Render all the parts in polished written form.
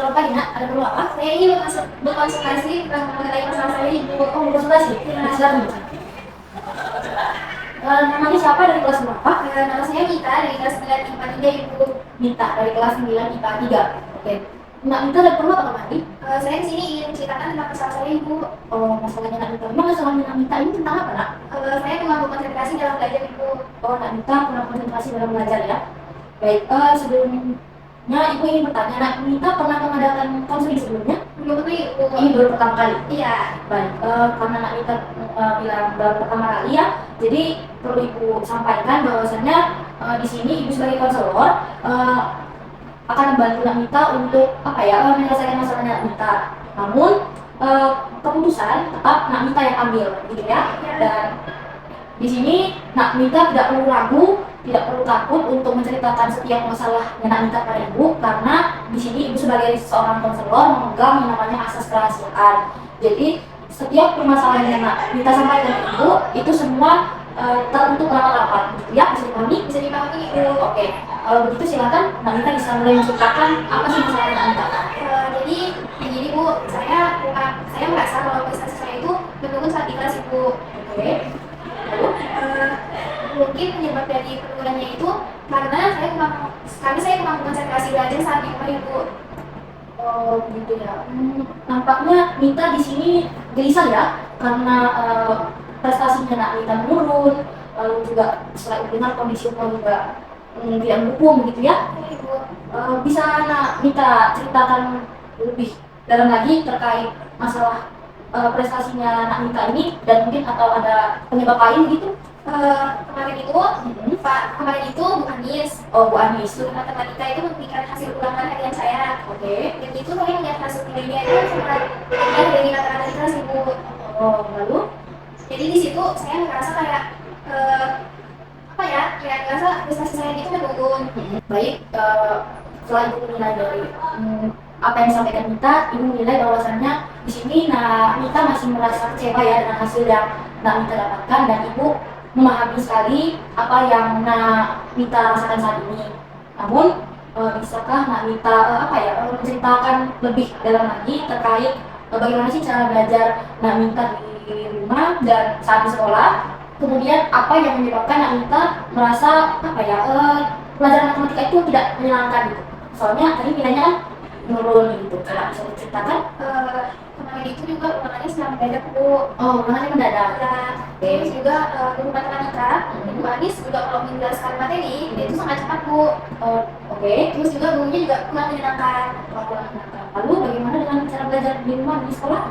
Selamat pagi nak, ada perlu apa? Saya ingin berkonsultasi tentang mengenai masalah saya di Ibu. Oh, berkonsultasi? Ya. Silakan. Namanya siapa dari kelas berapa? Nama saya Mita dari kelas 9 IPA 3 Ibu. Mita dari kelas 9 IPA 3. Oke. Nak Mita ada perlu apa kemarin? Saya kesini ingin menceritakan tentang masalah saya Ibu. Oh, masalahnya Nak Mita. Memang masalahnya Nak Mita ini tentang apa nak? Saya mengganggu konsentrasi dalam belajar Ibu. Oh, Nak Mita kurang konsentrasi dalam belajar ya. Baik, sebelumnya Ibu ingin bertanya, Nak Mita pernah mengadakan konseling sebelumnya? Belum pernah Ibu. Ini baru pertama kali? Iya. Baik, karena Nak Mita bilang baru pertama kali ya, jadi perlu Ibu sampaikan bahwasannya di sini Ibu sebagai konselor akan membantu Nak Mita untuk menyelesaikan masalahnya Nak Mita. Namun keputusan tetap Nak Mita yang ambil, gitu ya. Dan di sini Nak Mita tidak perlu ragu, tidak perlu takut untuk menceritakan setiap masalahnya Nak Mita pada Ibu, karena di sini Ibu sebagai seorang konselor memegang yang namanya asas kerahasiaan. Jadi setiap permasalahan yang Nak Mita sampaikan ke Ibu itu semua tertutup rapat-rapat, gitu ya. Bisa dipahami? Bisa dipahami Ibu. Oke, kalau begitu silakan Nak Mita bisa mulai menceritakan apa sih masalah Nak Mita. Jadi begini Bu, saya merasa bahwa prestasi saya itu menurun saat di kelas Ibu. Oke. Lalu mungkin penyebab dari penurunannya itu karena saya kurang konsentrasi belajar saat di rumah Ibu. Oh gitu ya. Nampaknya Mita di sini gelisah ya, karena prestasinya Nak Mita menurun, lalu juga selain dengar kondisi rumah juga tidak mendukung gitu ya. Ibu, bisa Nak Mita ceritakan lebih dalam lagi terkait masalah prestasinya Nak Mita ini, dan mungkin atau ada penyebab lain gitu? Kemarin itu Bu Anis. Oh, Bu Anis. Guru matematika itu memberikan hasil ulangan harian saya. Oke. Dan itu saya melihat hasil nilainya itu sangat rendah dari rata-rata kelas Ibu. Oh, lalu? Jadi di situ saya ngerasa kayak kayak ngerasa prestasi saya itu menurun. Baik, setelah Ibu menilai dari apa yang disampaikan Mita, Ibu menilai bahwasannya di sini Nak Mita masih merasa kecewa ya dengan hasil yang Nak Mita dapatkan, dan Ibu memahami sekali apa yang Nak Mita rasakan saat ini. Namun bisakah Nak Mita menceritakan lebih dalam lagi terkait bagaimana sih cara belajar Nak Mita di rumah dan saat di sekolah? Kemudian apa yang menyebabkan Nak Mita merasa pelajaran matematika itu tidak menyenangkan gitu? Soalnya tadi nilainya kan menurun gitu. Coba bisa diceritakan? Kemarin itu juga ulangannya sedang mendadak Bu. Oh, ulangannya mendadak? Ya. Terus juga guru matematika, Ibu Anis juga kalau menjelaskan materi, dia itu sangat cepat Bu. Oh, oke. Terus juga gurunya juga kurang menyenangkan. Lalu bagaimana dengan cara belajar di rumah, di sekolah?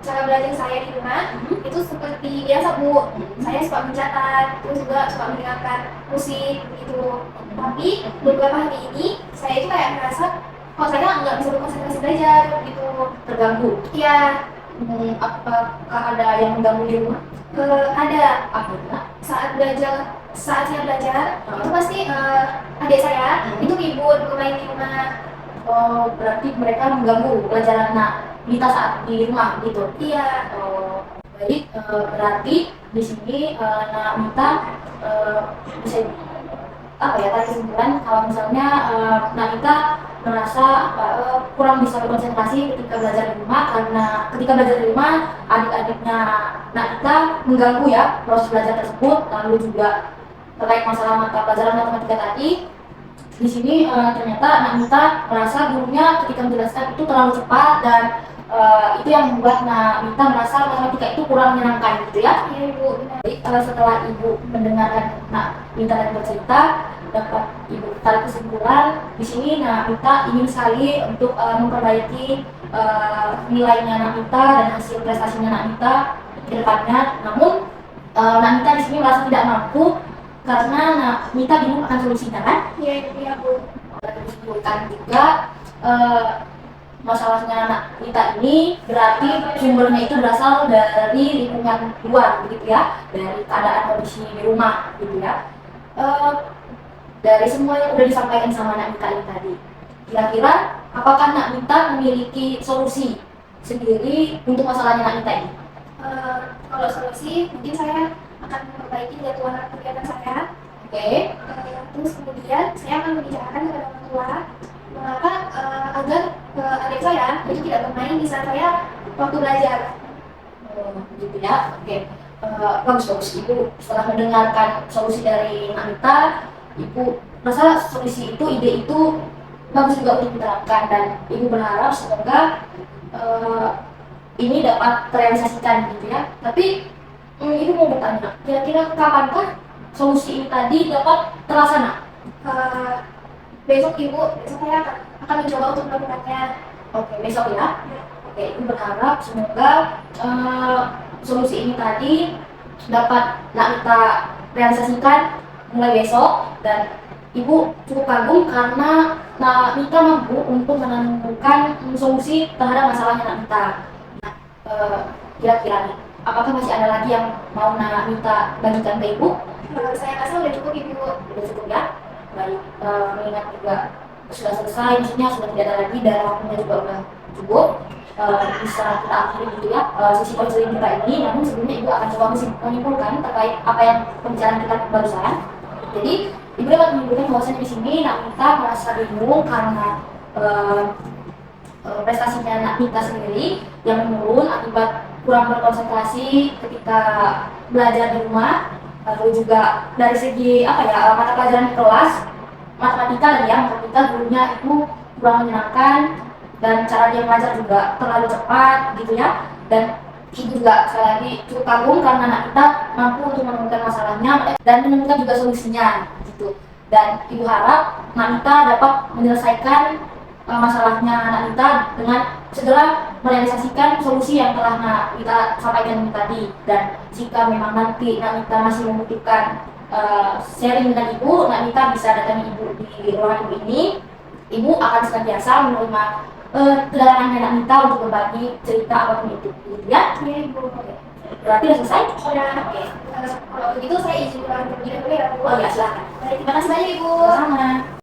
Cara belajar saya di rumah itu seperti biasa Bu. Saya suka mencatat, terus juga suka mendengarkan musik gitu. Tapi beberapa hari ini saya itu kayak merasa kok saya nggak bisa berkonsentrasi belajar gitu. Terganggu? Iya. Apakah ada yang mengganggu di rumah? Ada. Apa? Saat saya belajar itu pasti adik saya itu ribut bermain di rumah. Oh, berarti mereka mengganggu pelajaran Nak Mita saat di rumah gitu? Iya. Oh, baik. Berarti di sini Nak Mita bisa tarik kesimpulan kalau misalnya Nak Mita merasa kurang bisa berkonsentrasi ketika belajar di rumah, karena ketika belajar di rumah adik-adiknya Nak Mita mengganggu ya proses belajar tersebut. Lalu juga terkait masalah mata pelajaran matematika tadi, di sini ternyata Nak Mita merasa gurunya ketika menjelaskan itu terlalu cepat, dan itu yang membuat Nak Mita merasa matematika itu kurang menyenangkan gitu ya. Iya Ibu. Jadi setelah Ibu mendengarkan Nak Mita dan bercerita, dapat Ibu tarik kesimpulan di sini Nak Mita ingin sekali untuk memperbaiki nilainya Nak Mita dan hasil prestasinya Nak Mita ke depannya. Namun Nak Mita di sini merasa tidak mampu karena Nak Mita bingung akan solusinya kan? Iya Bu. Disimpulkan juga masalahnya Nak Mita ini berarti sumbernya itu berasal dari lingkungan luar begitu ya, dari keadaan kondisi di rumah gitu ya. Dari semua yang sudah disampaikan sama Nak Mita ini tadi, kira-kira apakah Nak Mita memiliki solusi sendiri untuk masalahnya Nak Mita ini? Kalau solusi, mungkin saya akan memperbaiki jadwal kegiatan saya. Oke. Terus kemudian saya akan membicarakan kepada orang tua mengapa agar adik saya itu tidak bermain di saat saya waktu belajar. Gitu ya, oke. Bagus ibu setelah mendengarkan solusi dari Anita, ibu rasa solusi itu, ide itu bagus juga untuk diterapkan, dan ibu berharap semoga ini dapat terrealisasikan gitu ya. Tapi ibu mau bertanya, kira-kira kapankah solusi ini tadi dapat terlaksana? Besok saya akan mencoba untuk melakukannya. Oke, besok ya. Oke, ibu berharap semoga solusi ini tadi dapat kita realisasikan mulai besok, dan ibu cukup kagum karena Nita mampu untuk menemukan solusi terhadap masalahnya Nita. Kira-kira nih, apakah masih ada lagi yang mau Nita bagikan ke ibu? Saya rasa udah cukup ibu. Udah cukup ya. Baik, mengingat juga sudah selesai, maksudnya sudah tidak ada lagi dan waktunya juga udah cukup. Bisa kita akhiri gitu ya sesi konseling kita ini. Namun sebelumnya ibu akan coba menyimpulkan terkait apa yang pembicaraan kita barusan. Jadi ibu dapat menyimpulkan bahwasanya di sini Nita merasa bingung karena prestasinya Nita sendiri yang menurun akibat kurang berkonsentrasi ketika belajar di rumah. Lalu juga dari segi mata pelajaran di kelas matematika gurunya itu kurang menyenangkan, dan cara dia mengajar juga terlalu cepat gitu ya. Dan ibu juga sekali lagi cukup kagum karena anak kita mampu untuk menemukan masalahnya dan menemukan juga solusinya gitu. Dan ibu harap Nita dapat menyelesaikan masalahnya Nita dengan segera merealisasikan solusi yang telah kita sampaikan tadi. Dan jika memang nanti Nita masih membutuhkan sharing dengan ibu, Nita bisa datangi ibu di ruangan ibu ini. Ibu akan senantiasa menerima kedatangan Nita untuk berbagi cerita apapun itu, gitu ya? Iya ibu. Berarti sudah selesai? Sudah. Oke. Kalau begitu saya izin pulang pergi dulu ya bu. Oh iya, silakan. Terima kasih banyak ibu. Sama.